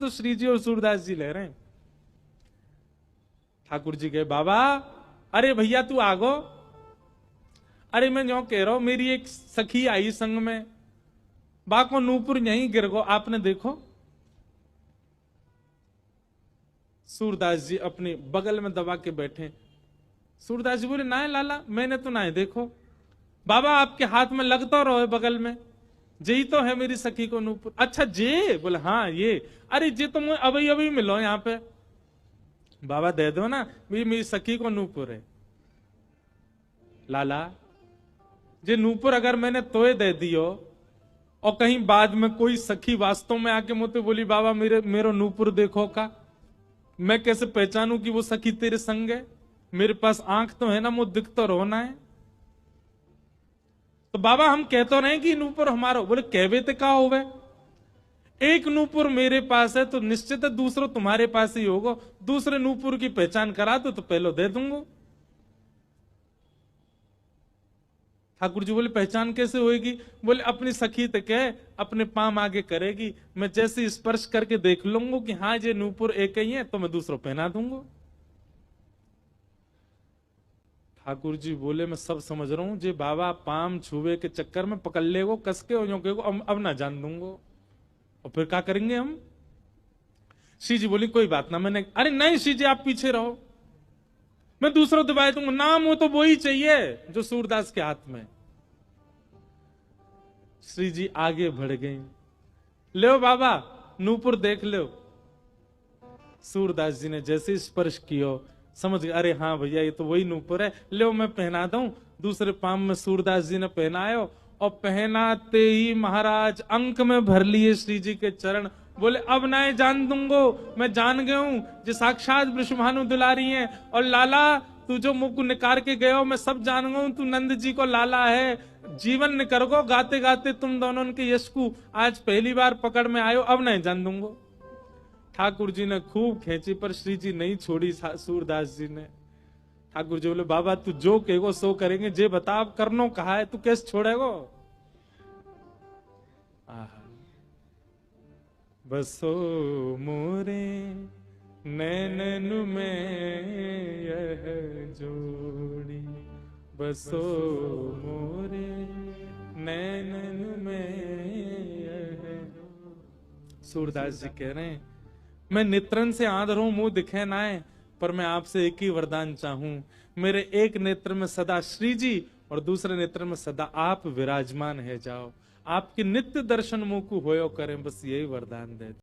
तो श्री जी और सूरदास जी ले रहे हैं। ठाकुर जी कहे बाबा, अरे भैया तू आगो। अरे मैं जो कह रहा हूं, मेरी एक सखी आई संग में, बाको नूपुर यहीं गिर गो, आपने देखो। सूरदास जी अपने बगल में दबा के बैठे। सूरदास जी बोले ना लाला, मैंने तो ना देखो। बाबा आपके हाथ में लगता रहो बगल में, जेही तो है मेरी सखी को नूपुर। अच्छा जे? बोले हाँ ये। अरे जे तो मुझे अभी अभी मिलो यहाँ पे। बाबा दे दो ना, मेरी सखी को नूपुर है। लाला जे नूपुर अगर मैंने तोय दे दियो और कहीं बाद में कोई सखी वास्तव में आके मुझे बोली बाबा मेरो नूपुर देखो का, मैं कैसे पहचानूं कि वो सखी तेरे संग है? मेरे पास आंख तो है ना, मुझे दिख तो रोना है। तो बाबा हम कह तो रहे कि नूपुर हमारा। बोले कहवे ते का होवे, एक नूपुर मेरे पास है तो निश्चित है दूसरा तुम्हारे पास ही होगा। दूसरे नूपुर की पहचान करा दो तो पहले दे दूंगा। ठाकुर जी बोले पहचान कैसे होएगी? बोले अपनी सखी तक है, अपने पाम आगे करेगी, मैं जैसे स्पर्श करके देख लूंगा कि हाँ ये नूपुर एक ही है तो मैं दूसरों पहना दूंगा। ठाकुर जी बोले मैं सब समझ रहा हूं, जे बाबा पाम छुए के चक्कर में पकड़ ले वो कस के अब ना जान दूंगा, और फिर क्या करेंगे हम? श्री जी बोली कोई बात ना, मैंने। अरे नहीं श्री जी आप पीछे रहो, मैं दूसरों दबाए दूंगा। नाम हो तो वो ही चाहिए जो सूरदास के हाथ में। श्री जी आगे बढ़ गए। ले बाबा नूपुर देख लो। सूरदास जी ने जैसे स्पर्श किया समझ गए, अरे हाँ भैया ये तो वही नूपुर है, ले मैं पहना दूं। दूसरे पाम में सूरदास जी ने पहनायो, और पहनाते ही महाराज अंक में भर लिए श्री जी के चरण। बोले अब ना जान दूंगो, मैं जान गया हूं जो साक्षात वृषभानु दुलारी हैं। और लाला तू जो मुख को निकार के गए हो, मैं सब जान गया हूं, तू नंद जी को लाला है। जीवन निकर गो गाते गाते तुम दोनों के यश को आज पहली बार पकड़ में आयो, अब नहीं जान दूंगो। ठाकुर जी ने खूब खींची पर श्री जी नहीं छोड़ी सूरदास जी ने। ठाकुर जी बोले बाबा तू जो कहेगो सो करेंगे, जे बता अब करनो कहा है, तू कैसे छोड़ेगो? बसो मोरे नैनन में यह जोड़ी, बसो मोरे नैनन में यह। सूरदास जी कह रहे हैं मैं नेत्रन से आंध हूं, मुंह दिखे ना है, पर मैं आपसे एक ही वरदान चाहूं, मेरे एक नेत्र में सदा श्री जी और दूसरे नेत्र में सदा आप विराजमान है जाओ, आपके नित्य दर्शन मुंह को होयो करें, बस यही वरदान दे।